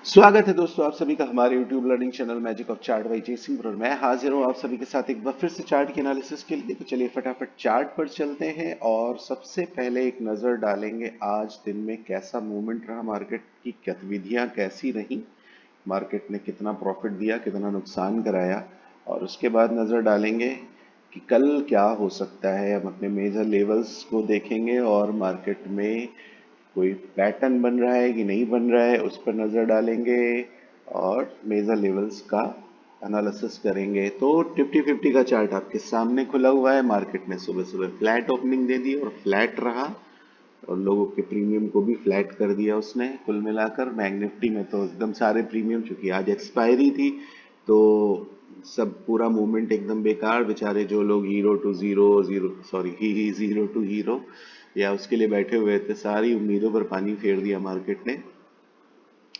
स्वागत है दोस्तों आप सभी का हमारे YouTube learning channel magic of chart by जय सिंह और मैं हाजिर हूँ आप सभी के साथ एक बार फिर से चार्ट के एनालिसिस के लिए। तो चलिए फटाफट चार्ट पर चलते हैं और सबसे पहले एक नज़र डालेंगे आज दिन में कैसा मूवमेंट रहा, मार्केट की गतिविधियां कैसी रही, मार्केट ने कितना प्रॉफिट दिया, कितना नुकसान कराया, और उसके बाद नज़र डालेंगे कि कल क्या हो सकता है। हम अपने मेजर लेवल्स को देखेंगे और मार्केट में कोई पैटर्न बन रहा है कि नहीं बन रहा है उस पर नज़र डालेंगे और मेजर लेवल्स का एनालिसिस करेंगे। तो निफ्टी 50 का चार्ट आपके सामने खुला हुआ है। मार्केट ने सुबह सुबह फ्लैट ओपनिंग दे दी और फ्लैट रहा और लोगों के प्रीमियम को भी फ्लैट कर दिया उसने। कुल मिलाकर बैंक निफ्टी में तो एकदम सारे प्रीमियम, चूंकि आज एक्सपायरी थी तो सब पूरा मूवमेंट एकदम बेकार। बेचारे जो लोग hero to zero, zero sorry ही जीरो टू हीरो या उसके लिए बैठे हुए थे, सारी उम्मीदों पर पानी फेर दिया मार्केट ने।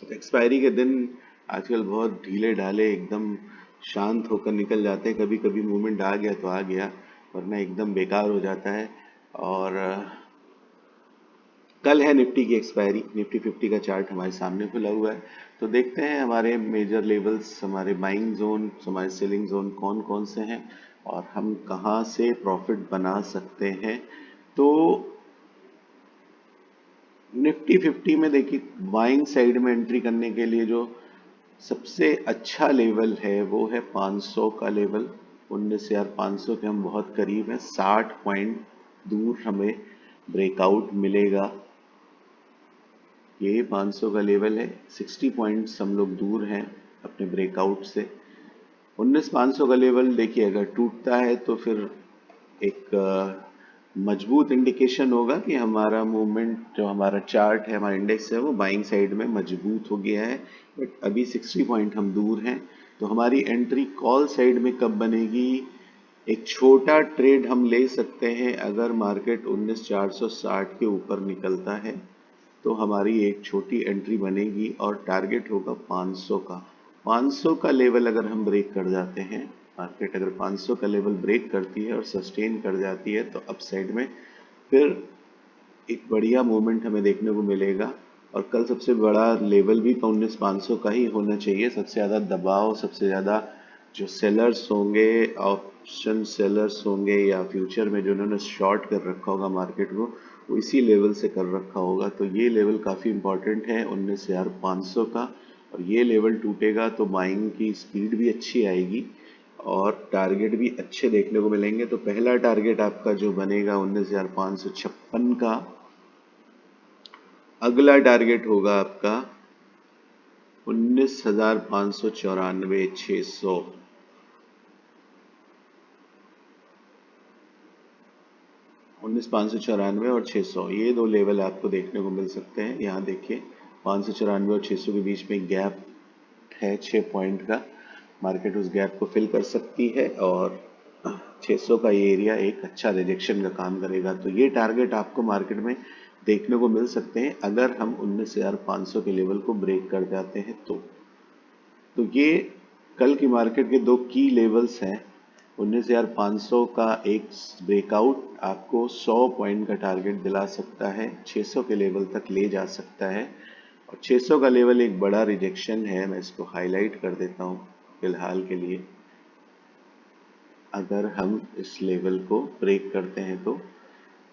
एक्सपायरी के दिन आजकल बहुत ढीले ढाले एकदम शांत होकर निकल जाते हैं। कभी कभी मूवमेंट आ गया तो आ गया, वरना एकदम बेकार हो जाता है। और कल है निफ्टी की एक्सपायरी। निफ्टी 50 का चार्ट हमारे सामने खुला हुआ है, तो देखते हैं हमारे मेजर लेवल्स, हमारे बाइंग जोन, हमारे सेलिंग जोन कौन कौन से हैं और हम कहाँ से प्रॉफिट बना सकते हैं। तो निफ्टी 50 में देखिए, बाइंग साइड में एंट्री करने के लिए जो सबसे अच्छा लेवल है वो है 500 का लेवल। 19,500 के हम बहुत करीब हैं, 60 पॉइंट दूर हमें ब्रेकआउट मिलेगा। ये 500 का लेवल है, 60 पॉइंट्स हम लोग दूर हैं अपने ब्रेकआउट से। 19,500 का लेवल देखिए, अगर टूटता है तो फिर एक मजबूत इंडिकेशन होगा कि हमारा मूवमेंट, जो हमारा चार्ट है, हमारा इंडेक्स है, वो बाइंग साइड में मजबूत हो गया है। बट अभी 60 पॉइंट हम दूर हैं, तो हमारी एंट्री कॉल साइड में कब बनेगी? एक छोटा ट्रेड हम ले सकते हैं अगर मार्केट 19,460 के ऊपर निकलता है तो हमारी एक छोटी एंट्री बनेगी और टारगेट होगा 500 का। 500 का लेवल अगर हम ब्रेक कर जाते हैं, मार्केट अगर 500 का लेवल ब्रेक करती है और सस्टेन कर जाती है, तो अपसाइड में फिर एक बढ़िया मूवमेंट हमें देखने को मिलेगा। और कल सबसे बड़ा लेवल भी 19,500 का ही होना चाहिए। सबसे ज़्यादा दबाव, सबसे ज़्यादा जो सेलर्स होंगे, ऑप्शन सेलर्स होंगे या फ्यूचर में जो उन्होंने शॉर्ट कर रखा होगा मार्केट को, वो इसी लेवल से कर रखा होगा। तो ये लेवल काफ़ी इंपॉर्टेंट है 19,500 का, और ये लेवल टूटेगा तो बाइंग की स्पीड भी अच्छी आएगी और टारगेट भी अच्छे देखने को मिलेंगे। तो पहला टारगेट आपका जो बनेगा 19,556 का, अगला टारगेट होगा आपका 19,594, 600। 19,594 और 600, ये दो लेवल आपको देखने को मिल सकते हैं। यहाँ देखिए, 594 और 600 के बीच में गैप है 6 पॉइंट का। मार्केट उस गैप को फिल कर सकती है और 600 का ये एरिया एक अच्छा रिजेक्शन का काम करेगा। तो ये टारगेट आपको मार्केट में देखने को मिल सकते हैं अगर हम 19,500 के लेवल को ब्रेक कर जाते हैं तो ये कल की मार्केट के दो की लेवल्स हैं। 19,500 का एक ब्रेकआउट आपको 100 पॉइंट का टारगेट दिला सकता है, 600 के लेवल तक ले जा सकता है। और 600 का लेवल एक बड़ा रिजेक्शन है, मैं इसको हाईलाइट कर देता हूँ फिलहाल के लिए। अगर हम इस लेवल को ब्रेक करते हैं तो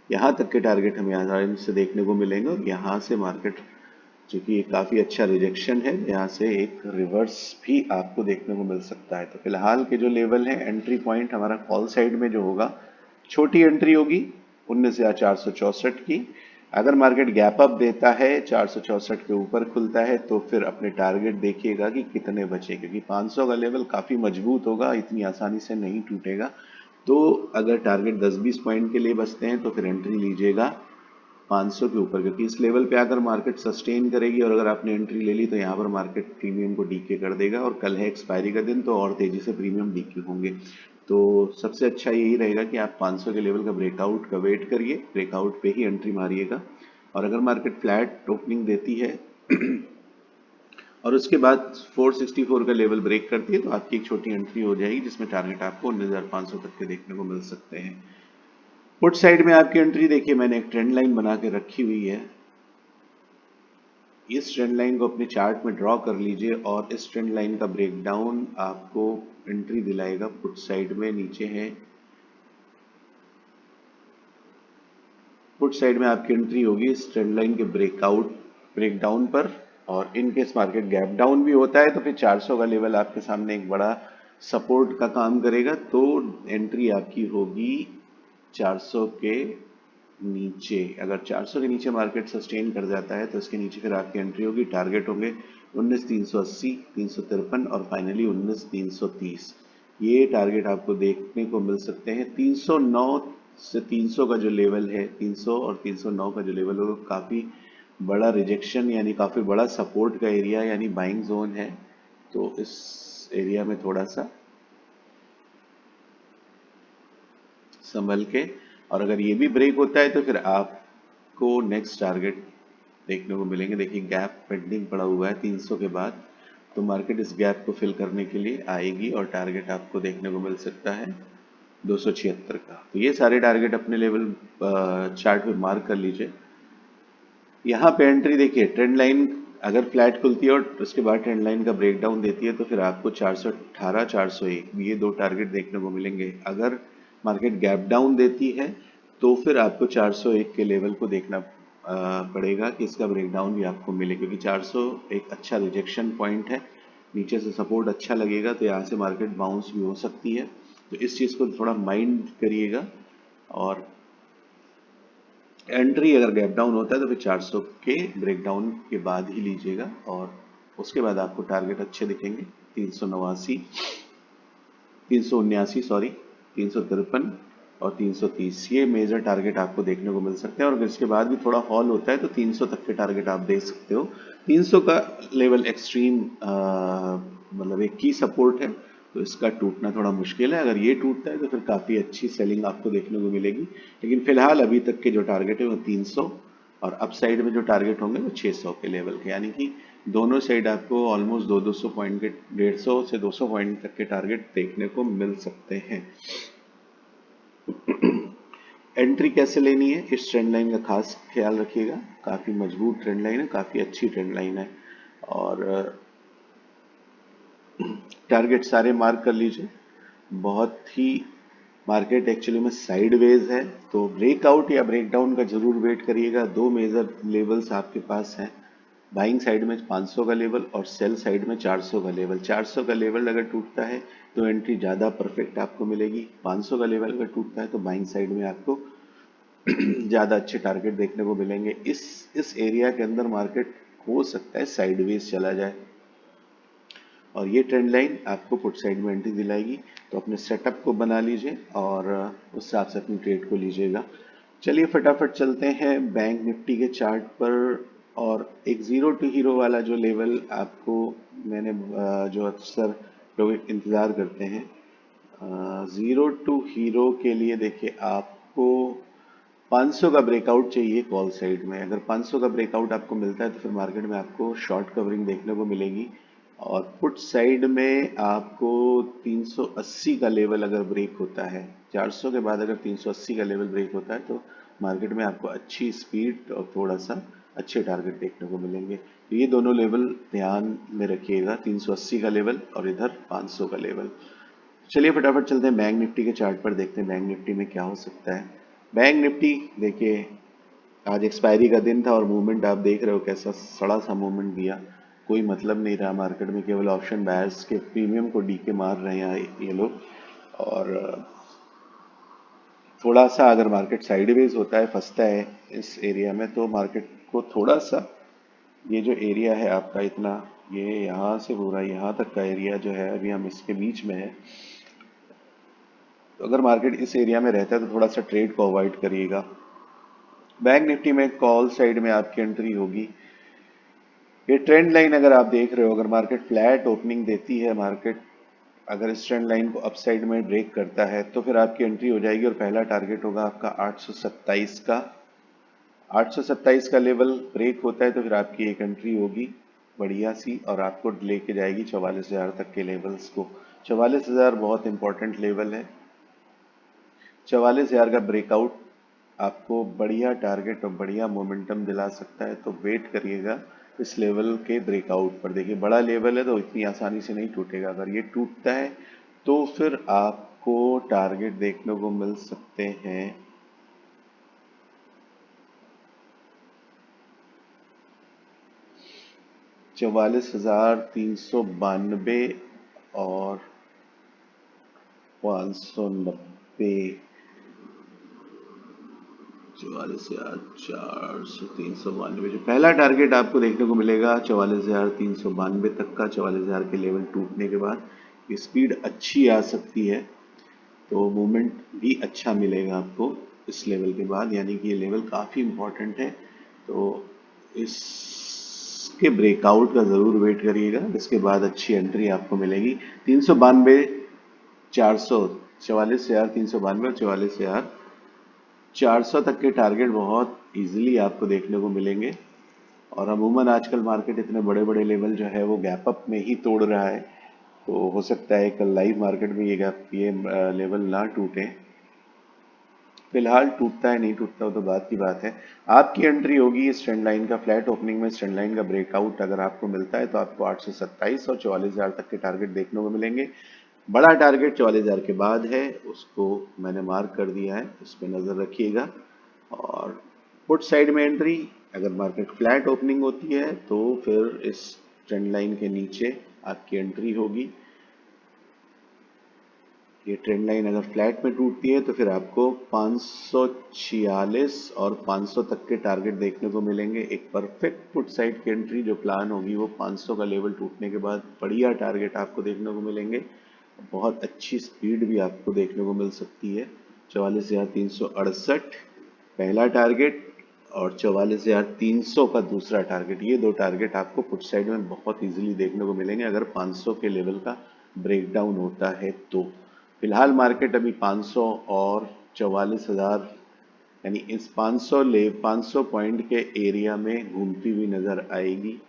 यहाँ तक के टारगेट हमें आराम से देखने को मिलेंगे और यहाँ से मार्केट, चूंकि ये काफ़ी अच्छा रिजेक्शन है, यहाँ से एक रिवर्स भी आपको देखने को मिल सकता है। तो फिलहाल के जो लेवल है, एंट्री पॉइंट हमारा कॉल साइड में जो होगा, छोटी एंट्री होगी 19,464 की। अगर मार्केट गैप अप देता है, 464 के ऊपर खुलता है, तो फिर अपने टारगेट देखिएगा कि कितने बचे, क्योंकि 500 का लेवल काफ़ी मजबूत होगा, इतनी आसानी से नहीं टूटेगा। तो अगर टारगेट 10-20 पॉइंट के लिए बचते हैं तो फिर एंट्री लीजिएगा 500 के ऊपर, क्योंकि इस लेवल पे अगर मार्केट सस्टेन करेगी और अगर आपने एंट्री ले ली तो यहाँ पर मार्केट प्रीमियम को डीके कर देगा और कल है एक्सपायरी का दिन, तो और तेजी से प्रीमियम डीके होंगे। तो सबसे अच्छा यही रहेगा कि आप 500 के लेवल का ब्रेकआउट का वेट करिए, ब्रेकआउट पे ही एंट्री मारिएगा। और अगर मार्केट फ्लैट ओपनिंग देती है और उसके बाद 464 का लेवल ब्रेक करती है, तो आपकी एक छोटी एंट्री हो जाएगी जिसमें टारगेट आपको 19,500 तक के देखने को मिल सकते हैं। पुट साइड में आपकी एंट्री देखिए, मैंने एक ट्रेंड लाइन बना के रखी हुई है। इस ट्रेंड लाइन को अपने चार्ट में ड्रॉ कर लीजिए और इस ट्रेंड लाइन का ब्रेकडाउन आपको एंट्री दिलाएगा पुट साइड में। नीचे है पुट साइड में आपकी एंट्री होगी इस ट्रेंड लाइन के ब्रेकडाउन पर। और in case market gap down भी होता है तो फिर 400 का लेवल आपके सामने एक बड़ा सपोर्ट का काम करेगा, तो एंट्री आपकी होगी 400 के नीचे। अगर 400 के नीचे मार्केट सस्टेन कर जाता है तो इसके नीचे फिर आपकी एंट्री होगी। टारगेट होंगे 19,380, 353 और फाइनली 19,330। ये टारगेट आपको देखने को मिल सकते हैं। 309 से 300 का जो लेवल है, 300 और 309 का जो लेवल है वो काफ़ी बड़ा रिजेक्शन यानी काफ़ी बड़ा सपोर्ट का एरिया यानी बाइंग जोन है। तो इस एरिया में थोड़ा सा संभल के, और अगर ये भी ब्रेक होता है तो फिर आपको नेक्स्ट टारगेट देखने को मिलेंगे। देखिए गैप पेंडिंग पड़ा हुआ है 300 के बाद, तो मार्केट इस गैप को फिल करने के लिए आएगी और टारगेट आपको देखने को मिल सकता है 276 का। तो ये सारे टारगेट अपने लेवल चार्ट पे मार्क कर लीजिए। यहाँ पे एंट्री देखिए, ट्रेंड लाइन अगर फ्लैट खुलती है और उसके बाद ट्रेंड लाइन का ब्रेकडाउन देती है तो फिर आपको 418, 401 ये दो टारगेट देखने को मिलेंगे। अगर मार्केट गैप डाउन देती है तो फिर आपको 401 के लेवल को देखना पड़ेगा कि इसका ब्रेकडाउन भी आपको मिले, क्योंकि 400 एक अच्छा रिजेक्शन पॉइंट है। नीचे से सपोर्ट अच्छा लगेगा तो यहाँ से मार्केट बाउंस भी हो सकती है। तो इस चीज़ को थोड़ा माइंड करिएगा और एंट्री अगर गैप डाउन होता है तो फिर 400 के ब्रेकडाउन के बाद ही लीजिएगा और उसके बाद आपको टारगेट अच्छे दिखेंगे। 389, 379 सॉरी, 353 और 330 ये मेजर टारगेट आपको देखने को मिल सकते हैं। और अगर इसके बाद भी थोड़ा फॉल होता है तो 300 तक के टारगेट आप देख सकते हो। 300 का लेवल एक्सट्रीम मतलब एक की सपोर्ट है, तो इसका टूटना थोड़ा मुश्किल है। अगर ये टूटता है तो फिर काफ़ी अच्छी सेलिंग आपको देखने को मिलेगी। लेकिन फिलहाल अभी तक के जो टारगेट है वो 300 और अप साइड में जो टारगेट होंगे वो 600 के लेवल के, यानी कि दोनों साइड आपको ऑलमोस्ट 200 पॉइंट के 150 से 200 पॉइंट तक के टारगेट देखने को मिल सकते हैं। एंट्री कैसे लेनी है इस ट्रेंड लाइन का खास ख्याल रखिएगा। काफ़ी मजबूत ट्रेंड लाइन है, काफ़ी अच्छी ट्रेंड लाइन है और टारगेट सारे मार्क कर लीजिए। बहुत ही मार्केट एक्चुअली में साइडवेज है, तो ब्रेकआउट या ब्रेकडाउन का जरूर वेट करिएगा। दो मेजर लेवल्स आपके पास हैं, बाइंग साइड में 500 का लेवल और सेल साइड में 400 का लेवल। 400 का लेवल अगर टूटता है तो एंट्री ज़्यादा परफेक्ट आपको मिलेगी। 500 का लेवल अगर टूटता है तो बाइंग साइड में आपको ज़्यादा अच्छे टारगेट देखने को मिलेंगे। इस एरिया के अंदर मार्केट हो सकता है साइडवेज चला जाए और ये ट्रेंड लाइन आपको पुट साइड में एंट्री दिलाएगी। तो अपने सेटअप को बना लीजिए और उस हिसाब से अपनी ट्रेड को लीजिएगा। चलिए फटाफट चलते हैं बैंक निफ्टी के चार्ट पर। और एक जीरो टू हीरो वाला जो लेवल आपको मैंने जो अक्सर लोग इंतज़ार करते हैं, जीरो टू हीरो के लिए देखिए आपको 500 का ब्रेकआउट चाहिए कॉल साइड में। अगर 500 का ब्रेकआउट आपको मिलता है तो फिर मार्केट में आपको शॉर्ट कवरिंग देखने को मिलेगी। और पुट साइड में आपको 380 का लेवल अगर ब्रेक होता है, 400 के बाद अगर 380 का लेवल ब्रेक होता है तो मार्केट में आपको अच्छी स्पीड और थोड़ा सा अच्छे टारगेट देखने को मिलेंगे। तो ये दोनों लेवल ध्यान में रखिएगा, 380 का लेवल और इधर 500 का लेवल। चलिए फटाफट चलते हैं बैंक निफ्टी के चार्ट पर, देखते हैं बैंक निफ्टी में क्या हो सकता है। बैंक निफ्टी देखिए, आज एक्सपायरी का दिन था और मूवमेंट आप देख रहे हो कैसा सड़ा सा मूवमेंट दिया। कोई मतलब नहीं रहा मार्केट में, केवल ऑप्शन बायर्स के प्रीमियम को डीके मार रहे हैं ये लोग। और थोड़ा सा अगर मार्केट साइडवेज होता है, फंसता है इस एरिया में, तो मार्केट को थोड़ा सा ये जो एरिया है आपका इतना, ये यहाँ से पूरा यहाँ तक का एरिया जो है अभी हम इसके बीच में है, तो अगर मार्केट इस एरिया में रहता है तो थोड़ा सा ट्रेड को अवॉइड करिएगा। बैंक निफ्टी में कॉल साइड में आपकी एंट्री होगी। ये ट्रेंड लाइन अगर आप देख रहे हो, अगर मार्केट फ्लैट ओपनिंग देती है, मार्केट अगर इस ट्रेंड लाइन को अपसाइड में ब्रेक करता है तो फिर आपकी एंट्री हो जाएगी और पहला टारगेट होगा आपका 827 का। 827 का लेवल ब्रेक होता है तो फिर आपकी एक एंट्री होगी बढ़िया सी और आपको लेके जाएगी 44,000 तक के लेवल्स को। 44,000 बहुत इंपॉर्टेंट लेवल है। 44,000 का ब्रेकआउट आपको बढ़िया टारगेट और बढ़िया मोमेंटम दिला सकता है, तो वेट करिएगा इस लेवल के ब्रेकआउट पर। देखिए बड़ा लेवल है तो इतनी आसानी से नहीं टूटेगा। अगर ये टूटता है तो फिर आपको टारगेट देखने को मिल सकते हैं 44,392 और 590। 44,400 392 जो पहला टारगेट आपको देखने को मिलेगा 44,392 तक का। 44,000 के लेवल टूटने के बाद ये स्पीड अच्छी आ सकती है, तो मूवमेंट भी अच्छा मिलेगा आपको इस लेवल के बाद, यानी कि ये लेवल काफ़ी इम्पोर्टेंट है। तो इसके ब्रेकआउट का ज़रूर वेट करिएगा, इसके बाद अच्छी एंट्री आपको मिलेगी। 392,400, 44,392 और 44,400 तक के टारगेट बहुत इजीली आपको देखने को मिलेंगे। और अमूमन आजकल मार्केट इतने बड़े बड़े लेवल जो है वो गैप अप में ही तोड़ रहा है, तो हो सकता है कल लाइव मार्केट में ये लेवल ना टूटे। फिलहाल टूटता है नहीं टूटता वो तो बात की बात है। आपकी एंट्री होगी इस ट्रेंड लाइन का फ्लैट ओपनिंग में। इस ट्रेंड लाइन का ब्रेकआउट अगर आपको मिलता है तो आपको 827 और 44,000 तक के टारगेट देखने को मिलेंगे। बड़ा टारगेट 44,000 के बाद है, उसको मैंने मार्क कर दिया है, उस पर नज़र रखिएगा। और पुट साइड में एंट्री अगर मार्केट फ्लैट ओपनिंग होती है तो फिर इस ट्रेंड लाइन के नीचे आपकी एंट्री होगी। ये ट्रेंड लाइन अगर फ्लैट में टूटती है तो फिर आपको 546 और 500 तक के टारगेट देखने को मिलेंगे। एक परफेक्ट पुट साइड की एंट्री जो प्लान होगी वो 500 का लेवल टूटने के बाद बढ़िया टारगेट आपको देखने को मिलेंगे। बहुत अच्छी स्पीड भी आपको देखने को मिल सकती है। 44,368 पहला टारगेट और 44,300 का दूसरा टारगेट, ये दो टारगेट आपको पुट साइड में बहुत इजीली देखने को मिलेंगे अगर 500 के लेवल का ब्रेकडाउन होता है तो। फिलहाल मार्केट अभी 500 और 44,000 यानी इस 500 पॉइंट के एरिया में घूमती हुई नजर आएगी।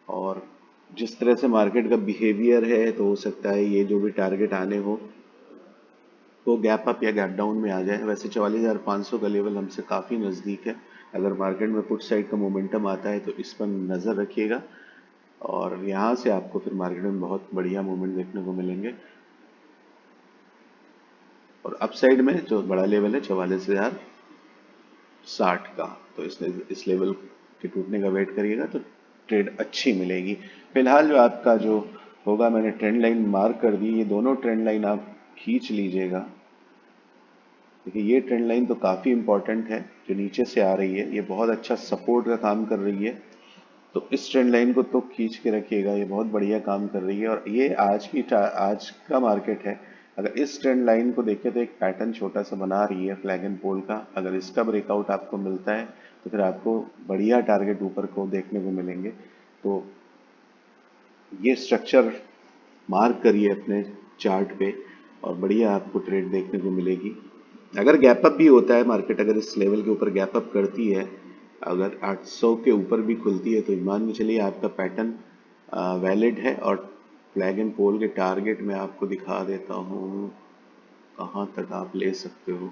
और जिस तरह से मार्केट का बिहेवियर है तो हो सकता है ये जो भी टारगेट आने हो वो गैप अप या गैप डाउन में आ जाए। वैसे 44,500 का लेवल हमसे काफ़ी नज़दीक है। अगर मार्केट में पुट साइड का मोमेंटम आता है तो इस पर नज़र रखिएगा और यहाँ से आपको फिर मार्केट में बहुत बढ़िया मूवमेंट देखने को मिलेंगे। और अप साइड में जो बड़ा लेवल है 44,060 का, तो इस लेवल के टूटने का वेट करिएगा तो ट्रेड अच्छी मिलेगी। फिलहाल जो आपका जो होगा, मैंने ट्रेंड लाइन मार्क कर दी, ये दोनों ट्रेंड लाइन आप खींच लीजिएगा। देखिए ये ट्रेंड लाइन तो काफ़ी इंपॉर्टेंट है जो नीचे से आ रही है, ये बहुत अच्छा सपोर्ट का काम कर रही है। तो इस ट्रेंड लाइन को तो खींच के रखिएगा, ये बहुत बढ़िया काम कर रही है। और ये आज का मार्केट है। अगर इस ट्रेंड लाइन को देखें तो एक पैटर्न छोटा सा बना रही है फ्लैग एंड पोल का। अगर इसका ब्रेकआउट आपको मिलता है तो फिर आपको बढ़िया टारगेट ऊपर को देखने को मिलेंगे। तो ये स्ट्रक्चर मार्क करिए अपने चार्ट पे और बढ़िया आपको ट्रेड देखने को मिलेगी। अगर गैप अप भी होता है मार्केट, अगर इस लेवल के ऊपर गैप अप करती है, अगर 800 के ऊपर भी खुलती है तो मान के चलिए आपका पैटर्न वैलिड है। और फ्लैग एंड पोल के टारगेट मैं आपको दिखा देता हूँ कहाँ तक आप ले सकते हो।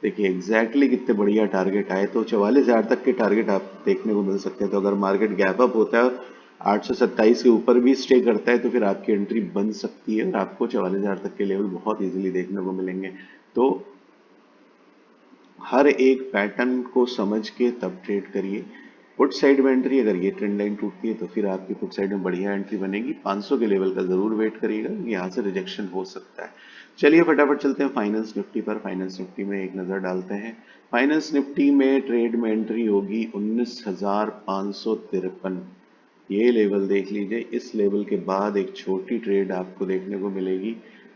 देखिए एग्जैक्टली कितने बढ़िया टारगेट आए, तो 44,000 तक के टारगेट आप देखने को मिल सकते हैं। तो अगर मार्केट गैप अप होता है 827 के ऊपर भी स्टे करता है तो फिर आपकी एंट्री बन सकती है और आपको 44,000 तक के लेवल बहुत इजीली देखने को मिलेंगे। तो हर एक पैटर्न को समझ के तब ट्रेड करिए। पुट साइड में एंट्री अगर ये ट्रेंड लाइन टूटती है तो फिर आपकी पुट साइड में बढ़िया एंट्री बनेगी। 500 के लेवल का जरूर वेट करिएगा, यहाँ से रिजेक्शन हो सकता है। चलिए फटाफट चलते हैं फाइनेंस निफ्टी पर। फाइनेंस निफ्टी में एक नज़र डालते हैं। फाइनेंस निफ्टी में ट्रेड में एंट्री होगी 19,553, ये लेवल देख लीजिए। इस लेवल के बाद एक छोटी ट्रेड आपको देखने को मिलेगी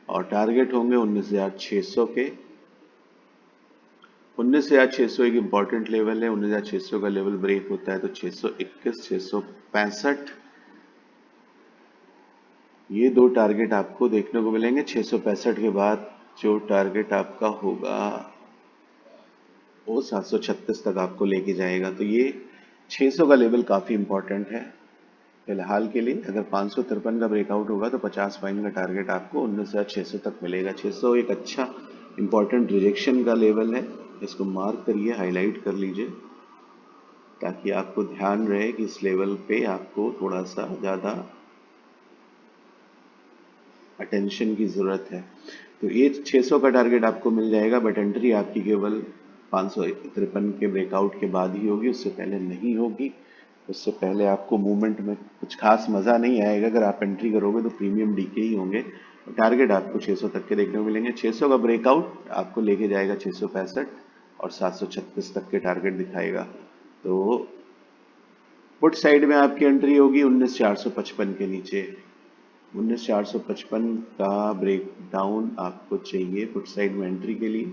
और टारगेट होंगे 19,600 के। 19,600 एक इंपॉर्टेंट लेवल है। 19,600 का लेवल ब्रेक होता है तो 621 665 ये दो टारगेट आपको देखने को मिलेंगे। 665 के बाद जो टारगेट आपका होगा वो 736 तक आपको लेके जाएगा। तो ये 600 का लेवल काफ़ी इंपॉर्टेंट है फिलहाल के लिए। अगर 553 का ब्रेकआउट होगा तो 50 पॉइंट का टारगेट आपको 19,600 तक मिलेगा। 600 एक अच्छा इंपॉर्टेंट रिजेक्शन का लेवल है, इसको मार्क करिए, हाईलाइट कर लीजिए ताकि आपको ध्यान रहे कि इस लेवल पे आपको थोड़ा सा ज़्यादा अटेंशन की ज़रूरत है। तो ये 600 का टारगेट आपको मिल जाएगा, बट एंट्री आपकी केवल 553 के ब्रेकआउट के बाद ही होगी, उससे पहले नहीं होगी। उससे पहले आपको मूवमेंट में कुछ खास मज़ा नहीं आएगा। अगर आप एंट्री करोगे तो प्रीमियम डीके ही होंगे। टारगेट आपको 600 तक के देखने को मिलेंगे। 600 का ब्रेकआउट आपको लेके जाएगा 665 और 736 तक के टारगेट दिखाएगा। तो पुट साइड में आपकी एंट्री होगी 19455 के नीचे। 19455 का ब्रेक डाउन आपको चाहिए पुट साइड में एंट्री के लिए,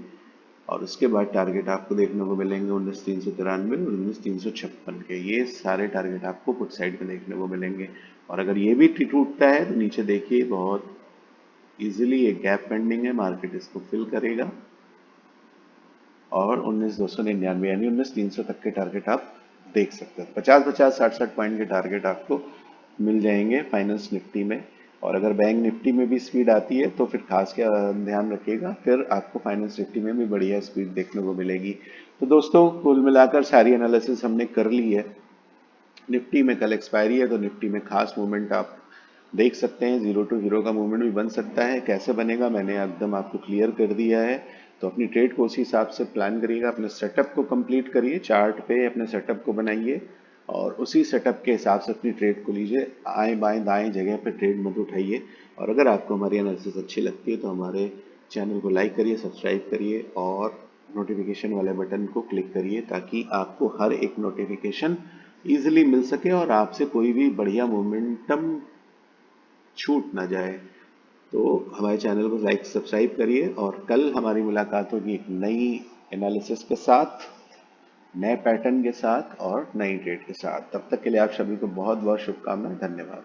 और उसके बाद टारगेट आपको देखने को मिलेंगे 19393 और 19356 के। ये सारे टारगेट आपको पुट साइड में देखने को मिलेंगे। और अगर ये भी टूटता है तो नीचे देखिए बहुत इजीली एक गैप पेंडिंग है, मार्केट इसको फिल करेगा और 19299 यानी 19300 तक के टारगेट आप देख सकते हैं। 50-50 60-60 पॉइंट के टारगेट आपको मिल जाएंगे फाइनेंस निफ्टी में। और अगर बैंक निफ्टी में भी स्पीड आती है तो फिर खास क्या ध्यान रखिएगा, फिर आपको फाइनेंस निफ्टी में भी बढ़िया स्पीड देखने को मिलेगी। तो दोस्तों कुल मिलाकर सारी एनालिसिस हमने कर ली है। निफ्टी में कल एक्सपायरी है तो निफ्टी में खास मूवमेंट आप देख सकते हैं। 0 टू हीरो का मूवमेंट भी बन सकता है। कैसे बनेगा मैंने एकदम आपको क्लियर कर दिया है। तो अपनी ट्रेड को उसी हिसाब से प्लान करिएगा, अपने सेटअप को कंप्लीट करिए, चार्ट पे अपने सेटअप को बनाइए और उसी सेटअप के हिसाब से अपनी ट्रेड को लीजिए। आएँ बाएँ दाएँ जगह पे ट्रेड मत उठाइए। और अगर आपको हमारी एनालिसिस अच्छी लगती है तो हमारे चैनल को लाइक करिए, सब्सक्राइब करिए और नोटिफिकेशन वाले बटन को क्लिक करिए ताकि आपको हर एक नोटिफिकेशन ईजिली मिल सके और आपसे कोई भी बढ़िया मोमेंटम छूट ना जाए। तो हमारे चैनल को लाइक सब्सक्राइब करिए और कल हमारी मुलाकात होगी एक नई एनालिसिस के साथ, नए पैटर्न के साथ और नई ट्रेड के साथ। तब तक के लिए आप सभी को बहुत बहुत शुभकामनाएं। धन्यवाद।